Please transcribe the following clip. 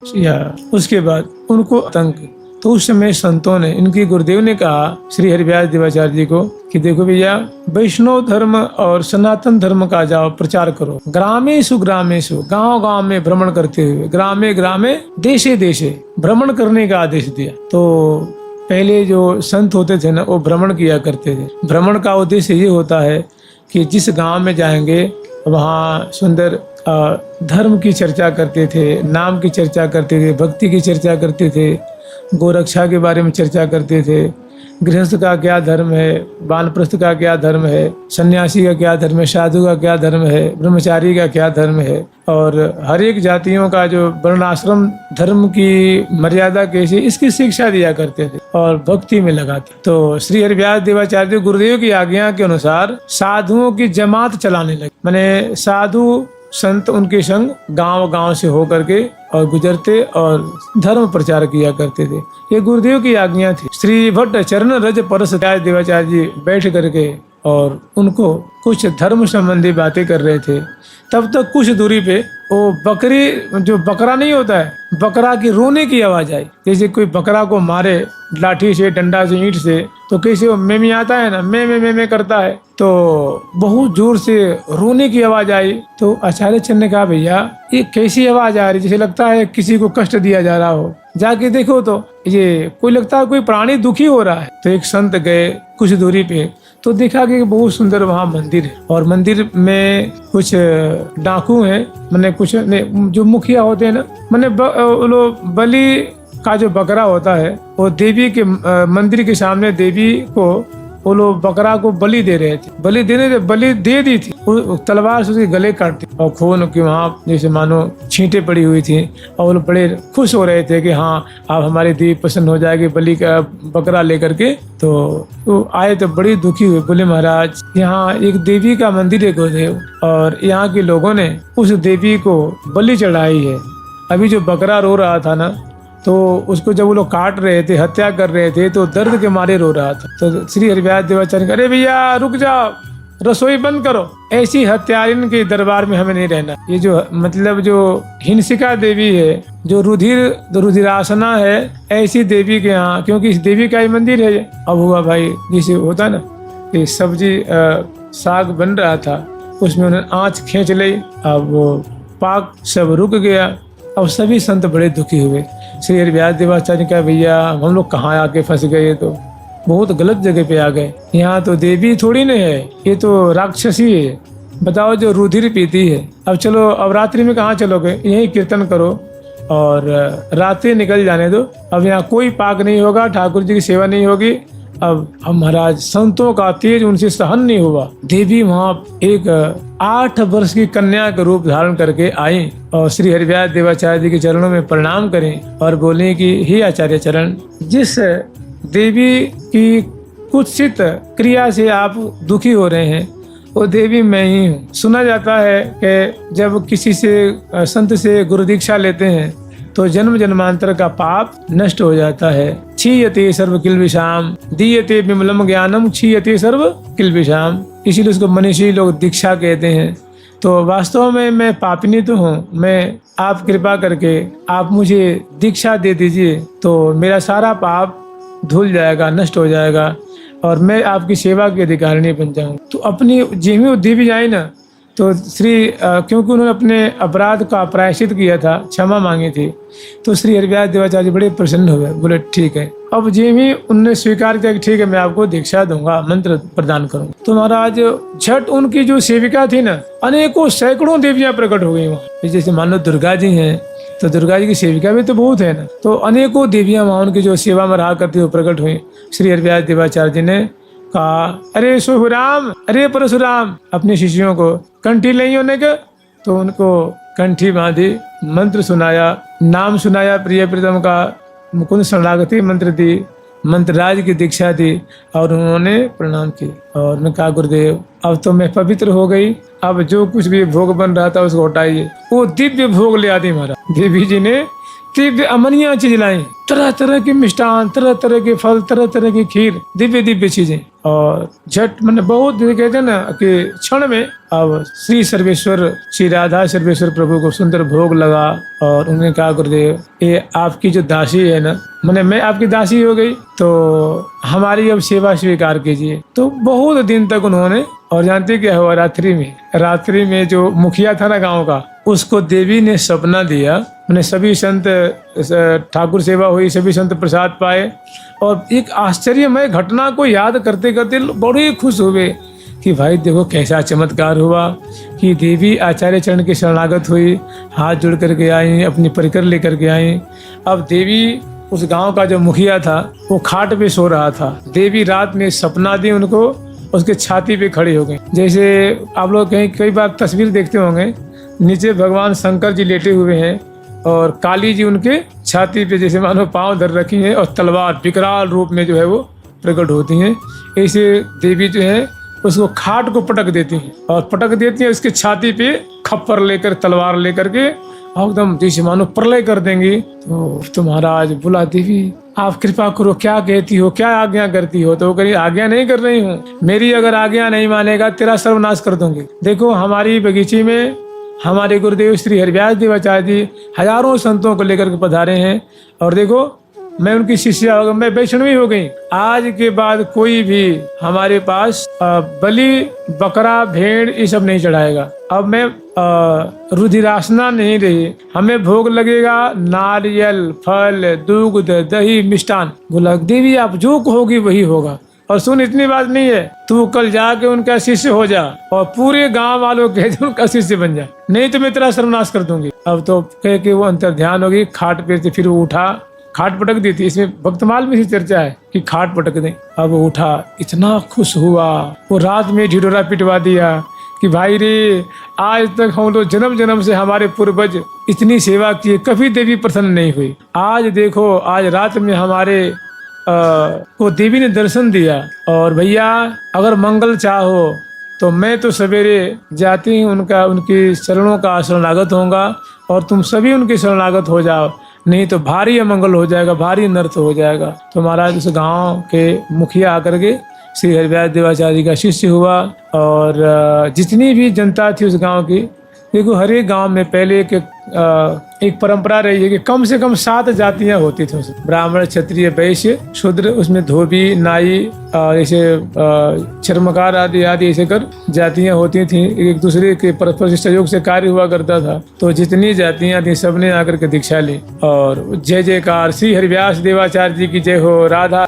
या उसके बाद उनको आतंक। तो उस समय संतों ने, इनकी गुरुदेव ने कहा श्री हरिव्यास देवाचार्य जी को कि देखो भैया, वैष्णव धर्म और सनातन धर्म का जाओ प्रचार करो। ग्रामेषु ग्रामेषु, गांव गांव में भ्रमण करते हुए, ग्रामे ग्रामे देशे देशे भ्रमण करने का आदेश दिया। तो पहले जो संत होते थे ना, वो भ्रमण किया करते थे। भ्रमण का उद्देश्य ये होता है कि जिस गांव में जाएंगे वहाँ सुंदर धर्म की चर्चा करते थे, नाम की चर्चा करते थे, भक्ति की चर्चा करते थे, गोरक्षा के बारे में चर्चा करते थे, गृहस्थ का क्या धर्म है, वानप्रस्थ का क्या धर्म है, सन्यासी का क्या धर्म है, साधु का क्या धर्म है, ब्रह्मचारी का क्या धर्म है, और हर एक जातियों का जो वर्णाश्रम धर्म की मर्यादा कैसी, इसकी शिक्षा दिया करते थे और भक्ति में लगाते। तो श्री हरिव्यास देवाचार्य गुरुदेव की आज्ञा के अनुसार साधुओं की जमात चलाने लगे। माने साधु संत उनके संग गांव गांव से होकर के और गुजरते और धर्म प्रचार किया करते थे। ये गुरुदेव की आज्ञा थी। श्री भट्ट चरण रज परस देवाचार्य जी बैठ करके और उनको कुछ धर्म संबंधी बातें कर रहे थे। तब तक कुछ दूरी पे वो बकरी, जो बकरा नहीं होता है, बकरा की रोने की आवाज आई। जैसे कोई बकरा को मारे लाठी से, डंडा से, ईंट से, तो कैसे वो में आता है ना, में करता है, तो बहुत जोर से रोने की आवाज आई। तो आचार्य चंद ने कहा भैया ये कैसी आवाज आ रही, जैसे लगता है किसी को कष्ट दिया जा रहा हो, जाके देखो तो ये कोई लगता है कोई प्राणी दुखी हो रहा है। तो एक संत गए कुछ दूरी पे, तो देखा कि बहुत सुंदर वहाँ मंदिर है और मंदिर में कुछ डाकू हैं, मैंने कुछ जो मुखिया होते हैं ना, मैंने बलि का जो बकरा होता है वो देवी के मंदिर के सामने देवी को वो लोग बकरा को बलि दे रहे थे। बलि दे दी थी, तलवार से उसके गले काट दी और खून की वहाँ जैसे मानो छींटे पड़ी हुई थी। और वो लोग बड़े खुश हो रहे थे कि हाँ अब हमारी देवी प्रसन्न हो जाएगी बलि का बकरा लेकर के। तो आए तो बड़ी दुखी हुए, बोले महाराज यहाँ एक देवी का मंदिर है गुरुदेव, और यहाँ के लोगों ने उस देवी को बलि चढ़ाई है। अभी जो बकरा रो रहा था ना, तो उसको जब वो लोग काट रहे थे, हत्या कर रहे थे, तो दर्द के मारे रो रहा था। तो श्री हरिव्यास देवाचार्य, अरे भैया रुक जाओ, रसोई बंद करो, ऐसी हत्यारिन के दरबार में हमें नहीं रहना। ये जो मतलब जो हिंसिका देवी है, जो रुधिरासना है, ऐसी देवी के यहाँ, क्योंकि इस देवी का ही मंदिर है। अब हुआ भाई जैसे होता ना कि सब्जी साग बन रहा था, उसमें उन्होंने आँच खींच ली, अब वो पाक सब रुक गया। अब सभी संत बड़े दुखी हुए। श्री हरिव्यास देवाचार्य का भैया हम लोग कहाँ आके फंस गए, तो बहुत गलत जगह पे आ गए। यहाँ तो देवी थोड़ी न है, ये तो राक्षसी है। बताओ जो रुधिर पीती है। अब चलो, अब रात्रि में कहाँ चलोगे, यही कीर्तन करो और रात्रि निकल जाने दो। अब यहाँ कोई पाक नहीं होगा, ठाकुर जी की सेवा नहीं होगी। अब महाराज संतों का तेज उनसे सहन नहीं हुआ। देवी वहाँ एक 8 वर्ष की कन्या का रूप धारण करके आई और श्री हरिव्यास देवाचार्य जी के चरणों में प्रणाम करें और बोले कि हे आचार्य चरण, जिस देवी की कुत्सित क्रिया से आप दुखी हो रहे हैं वो देवी मैं ही हूँ। सुना जाता है कि जब किसी से संत से गुरु दीक्षा लेते हैं तो जन्म जन्मांतर का पाप नष्ट हो जाता है। क्षीयते सर्व किल्बिषाम दीयते विमलम ज्ञानम क्षीयते सर्व किल्बिषाम, इसीलिए उसको मनीषी लोग दीक्षा कहते हैं। तो वास्तव में मैं पापिनी तो हूँ, मैं आप कृपा करके आप मुझे दीक्षा दे दीजिए तो मेरा सारा पाप धुल जाएगा, नष्ट हो जाएगा और मैं आपकी सेवा की अधिकारिणी बन जाऊँ। तो अपनी जिम्मी देवी जाए ना, तो क्योंकि उन्होंने अपने अपराध का प्रायश्चित किया था, क्षमा मांगी थी, तो श्री हरिव्यास देवाचार्य बड़े प्रसन्न हुए, बोले ठीक है। अब जिम्मी उनने स्वीकार किया कि ठीक है मैं आपको दीक्षा दूंगा, मंत्र प्रदान करूंगा। तो महाराज झट उनकी जो सेविका थी ना, अनेकों सैकड़ों देवियां प्रकट हो गई वहाँ। जैसे मान लो दुर्गा जी हैं, तो दुर्गा जी की सेविका भी तो बहुत है ना, तो अनेकों देवियां वहाँ उनकी जो सेवा में रहा करती वो प्रकट हुई। श्री हरिव्यास देवाचार्य जी ने कहा, अरे शुभराम, अरे परशुराम, अपने शिष्यों को कंठी नहीं होने के, तो उनको कंठी बांधी, मंत्र सुनाया, नाम सुनाया प्रिय प्रीतम का, मुकुंद शरणागति मंत्र दी, मंत्रराज की दीक्षा दी और उन्होंने प्रणाम की और उन्होंने कहा गुरुदेव अब तो मैं पवित्र हो गई, अब जो कुछ भी भोग बन रहा था उसको हटाइए। वो दिव्य भोग ले आती महाराज। देवी जी ने दिव्य अमनिया चीज लाई, तरह तरह के मिष्ठान, तरह तरह के फल, तरह तरह की खीर, दिव्य दिव्य चीजें। और झट मैंने बहुत कहते हैं ना कि क्षण में अब श्री सर्वेश्वर, श्री राधा सर्वेश्वर प्रभु को सुंदर भोग लगा। और उन्होंने कहा गुरुदेव ये आपकी जो दासी है ना, मैंने मैं आपकी दासी हो गई तो हमारी अब सेवा स्वीकार कीजिए। तो बहुत दिन तक उन्होंने, और जानते क्या हुआ, रात्रि में जो मुखिया था ना गांव का, उसको देवी ने सपना दिया। मैंने सभी संत ठाकुर सेवा हुई, सभी संत प्रसाद पाए, और एक आश्चर्यमय घटना को याद करते करते बड़े खुश हुए कि भाई देखो कैसा चमत्कार हुआ कि देवी आचार्य चरण की शरणागत हुई, हाथ जोड़ करके आई, अपनी परिकर लेकर के आई। अब देवी, उस गांव का जो मुखिया था वो खाट पे सो रहा था, देवी रात में सपना दी उनको, उसके छाती पे खड़ी हो गई। जैसे आप लोग कहीं कई बार तस्वीर देखते होंगे, नीचे भगवान शंकर जी लेटे हुए हैं और काली जी उनके छाती पे जैसे मानो पांव धर रखी हैं, और तलवार विकराल रूप में जो है वो प्रकट होती हैं। ऐसे देवी जो है उसको खाट को पटक देती हैं, और पटक देती है उसके छाती पे खप्पर लेकर, तलवार लेकर के एकदम जैसे मानो प्रलय कर देंगी। तो महाराज बोला देवी आप कृपा करो, क्या कहती हो, क्या आज्ञा करती हो? तो वो कही आज्ञा नहीं कर रही हूँ, मेरी अगर आज्ञा नहीं मानेगा तेरा सर्वनाश कर दूंगी। देखो हमारी बगीचे में हमारे गुरुदेव श्री हरिव्यास देवाचार्य जी हजारों संतों को लेकर के पधारे हैं, और देखो मैं उनकी शिष्या हो गई, मैं वैष्णवी हो गई। आज के बाद कोई भी हमारे पास बलि, बकरा, भेड़ ये सब नहीं चढ़ाएगा। अब मैं रुधिरासना नहीं रही, हमें भोग लगेगा नारियल, फल, दूध, दही, मिष्ठान। बोला देवी आप जो कहोगी वही होगा। और सुन इतनी बात नहीं है, तू कल जाके उनका शिष्य हो जा और पूरे गांव वालों कह दे उनका शिष्य बन जा, नहीं तो मैं तेरा सर्वनाश कर दूंगी। अब तो कह के वो अंतर ध्यान होगी, खाट पे से फिर वो उठा, खाट पटक दी थी। इसमें भक्तमाल में से चर्चा है कि खाट पटक दे। अब वो उठा, इतना खुश हुआ, वो रात में ढिढोरा पिटवा दिया कि भाई रे आज तक हम लोग जन्म जन्म से हमारे पूर्वज इतनी सेवा किए, कभी देवी प्रसन्न नहीं हुई। आज देखो आज रात में हमारे को देवी ने दर्शन दिया, और भैया अगर मंगल चाहो तो मैं तो सवेरे जाती ही उनकी चरणों का शरणागत होऊंगा, और तुम सभी उनके शरणागत हो जाओ, नहीं तो भारी अमंगल हो जाएगा, भारी अनर्थ हो जाएगा। तो महाराज उस गांव के मुखिया आकर के श्री हरिव्यास देवाचार्य जी का शिष्य हुआ, और जितनी भी जनता थी उस गांव की, देखो हर एक गांव में पहले एक परंपरा रही है कि कम से कम 7 जातियां होती थी, ब्राह्मण, क्षत्रिय, वैश्य, शूद्र, उसमें धोबी, नाई, ऐसे चर्मकार आदि आदि ऐसे कर जातियां होती थी। एक दूसरे के परस्पर सहयोग से कार्य हुआ करता था। तो जितनी जातियां थी सबने आकर के दीक्षा ली, और जय जयकार श्री हरिव्यास देवाचार्य जी की जय हो, राधा